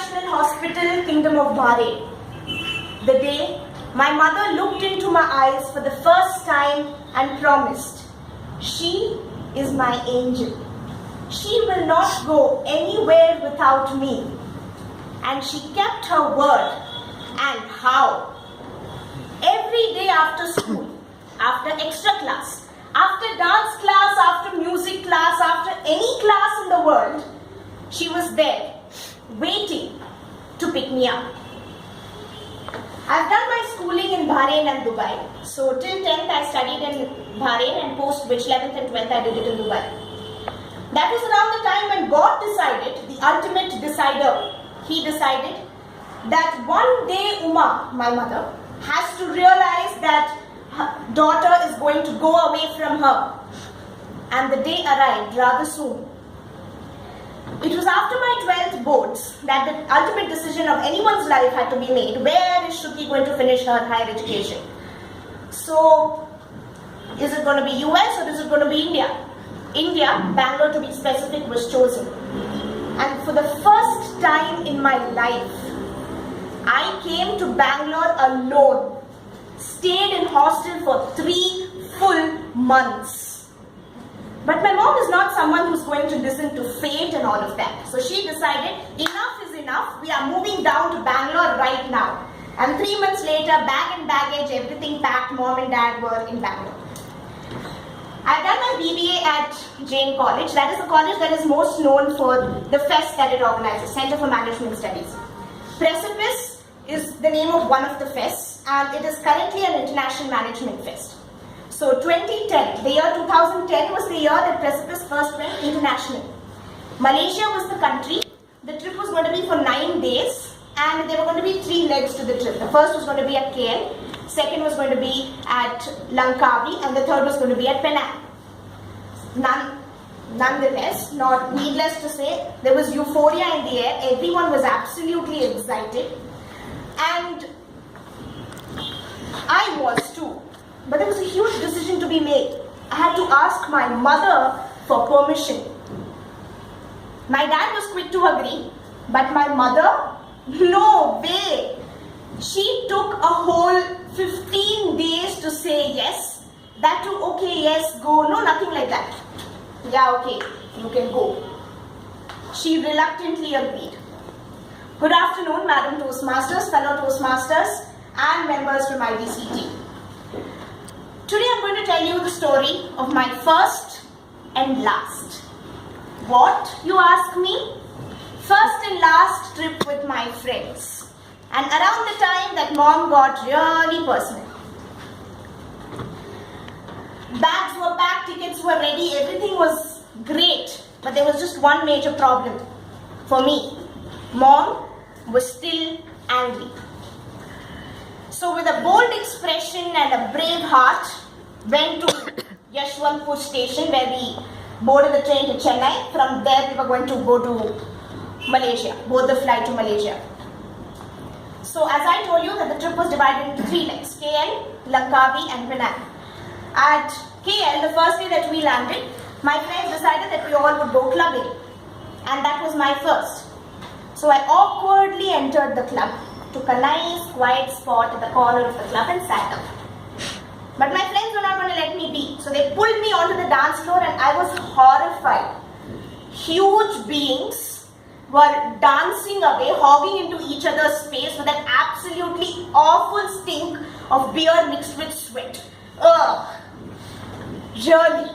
International Hospital, Kingdom of Bahrain. The day my mother looked into my eyes for the first time and promised, she is my angel. She will not go anywhere without me. And she kept her word. And how? Every day after school, after extra class, after dance class, after music class, after any class in the world, she was there, waiting to pick me up. I've done my schooling in Bahrain and Dubai. So till 10th I studied in Bahrain, and post which 11th and 12th I did it in Dubai. That was around the time when God decided, the ultimate decider, He decided that one day Uma, my mother, has to realize that her daughter is going to go away from her. And the day arrived rather soon. It was after my 12th boards that the ultimate decision of anyone's life had to be made. Where is Shruti going to finish her higher education? So, is it going to be US or is it going to be India? India, Bangalore to be specific, was chosen. And for the first time in my life, I came to Bangalore alone. Stayed in hostel for 3 full months. But my mom is not someone who's going to listen to fate and all of that. So she decided, enough is enough. We are moving down to Bangalore right now. And 3 months later, bag and baggage, everything packed, mom and dad were in Bangalore. I've done my BBA at Jain College. That is the college that is most known for the fest that it organizes, Center for Management Studies. Precipice is the name of one of the fests, and it is currently an international management fest. So 2010, the year 2010 was the year that Precipice first went international. Malaysia was the country. The trip was going to be for 9 days, and there were going to be 3 legs to the trip. The first was going to be at KL, second was going to be at Langkawi, and the third was going to be at Penang. Nonetheless, not needless to say, there was euphoria in the air. Everyone was absolutely excited, and I was too. But there was a huge decision to be made. I had to ask my mother for permission. My dad was quick to agree, but my mother, no way. She took a whole 15 days to say yes. That too, okay, yes, go. No, nothing like that. Yeah, okay, you can go. She reluctantly agreed. Good afternoon, Madam Toastmasters, fellow Toastmasters, and members from IBCT. Today I'm going to tell you the story of my first and last. What, you ask me? First and last trip with my friends. And around the time that mom got really personal. Bags were packed, tickets were ready, everything was great. But there was just one major problem for me. Mom was still angry. So with a bold expression and a brave heart, went to Yashwantpur station where we boarded the train to Chennai. From there we were going to go to Malaysia, board the flight to Malaysia. So as I told you that the trip was divided into 3 legs, KL, Langkawi and Penang. At KL, the first day that we landed, my friends decided that we all would go clubbing. And that was my first. So I awkwardly entered the club, took a nice quiet spot at the corner of the club and sat down. But my friends were not going to let me be. So they pulled me onto the dance floor and I was horrified. Huge beings were dancing away, hogging into each other's space with that absolutely awful stink of beer mixed with sweat. Ugh. Really.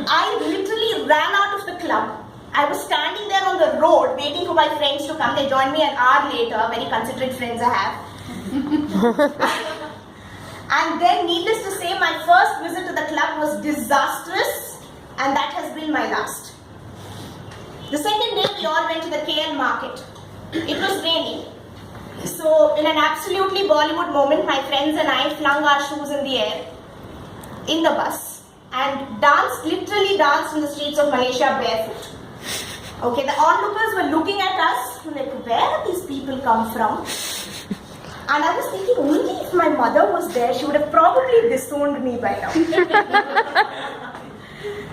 I literally ran out of the club. I was standing there on the road waiting for my friends to come. They joined me an hour later, very considerate friends I have. And then, needless to say, my first visit to the club was disastrous, and that has been my last. The second day, we all went to the KL market. It was raining. So, in an absolutely Bollywood moment, my friends and I flung our shoes in the air, in the bus, and literally danced in the streets of Malaysia barefoot. Okay, the onlookers were looking at us, like, where do these people come from? And I was thinking, only if my mother was there, she would have probably disowned me by now.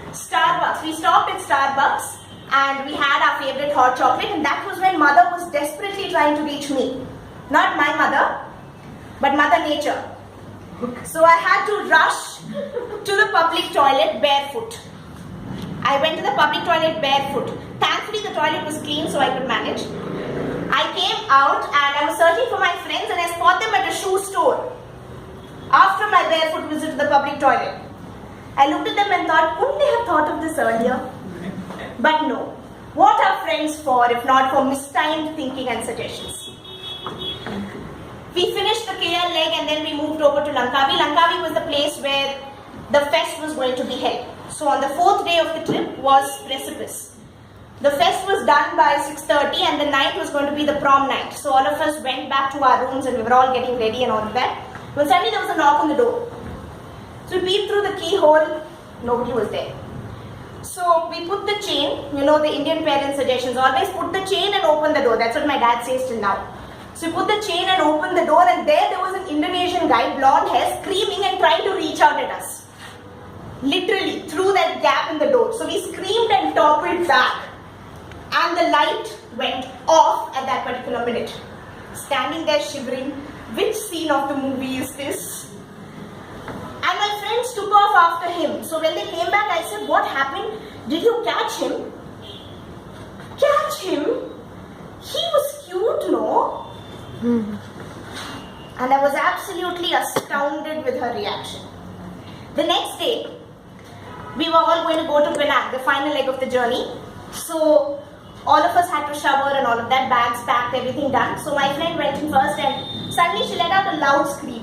Starbucks. We stopped at Starbucks. and we had our favorite hot chocolate, and that was when mother was desperately trying to reach me. Not my mother, but Mother Nature. So I had to rush to the public toilet barefoot. I went to the public toilet barefoot. Thankfully the toilet was clean so I could manage. I came out and I was searching for my friends and I spot them at a shoe store. After my barefoot visit to the public toilet, I looked at them and thought, couldn't they have thought of this earlier? But no. What are friends for if not for mistimed thinking and suggestions? We finished the KL leg and then we moved over to Langkawi. Langkawi was the place where the fest was going to be held. So on the 4th day of the trip was Precipice. The fest was done by 6:30 and the night was going to be the prom night. So all of us went back to our rooms and we were all getting ready and all of that. When suddenly there was a knock on the door. So we peeped through the keyhole, nobody was there. So we put the chain, the Indian parents' suggestions, always put the chain and open the door. That's what my dad says till now. So we put the chain and opened the door and there was an Indonesian guy, blonde hair, screaming and trying to reach out at us. Literally, through that gap in the door. So we screamed and toppled back. And the light went off at that particular minute. Standing there shivering, which scene of the movie is this? And my friends took off after him. So when they came back, I said, what happened? Did you catch him? Catch him? He was cute, no? And I was absolutely astounded with her reaction. The next day, we were all going to go to Penang, the final leg of the journey. So all of us had to shower and all of that, bags packed, everything done. So my friend went in first and suddenly she let out a loud scream.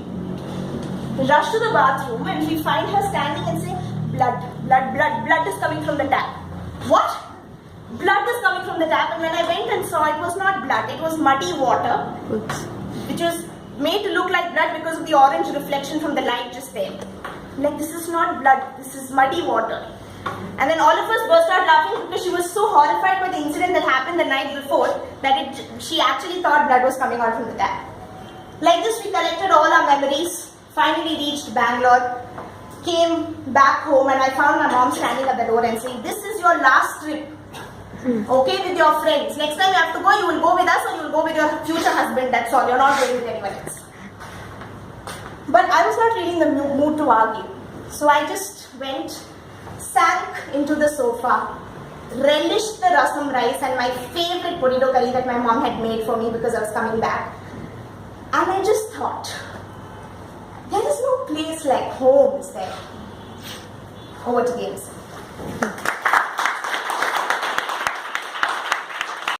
We rushed to the bathroom and we find her standing and say, blood, blood, blood, blood is coming from the tap. What? Blood is coming from the tap. And when I went and saw, it was not blood, it was muddy water. Oops. Which was made to look like blood because of the orange reflection from the light just there. Like, this is not blood, this is muddy water. And then all of us burst out laughing because she was so horrified by the incident that happened the night before that she actually thought blood was coming out from the tap. Like this, we collected all our memories, finally reached Bangalore, came back home, and I found my mom standing at the door and saying, this is your last trip. Okay, with your friends. Next time you have to go, you will go with us or you will go with your future husband, that's all. You're not going with anyone else. But I was not really in the mood to argue. So I just went, sank into the sofa, relished the rasam rice and my favorite potato curry that my mom had made for me because I was coming back. And I just thought, there is no place like home, is there? Over to games.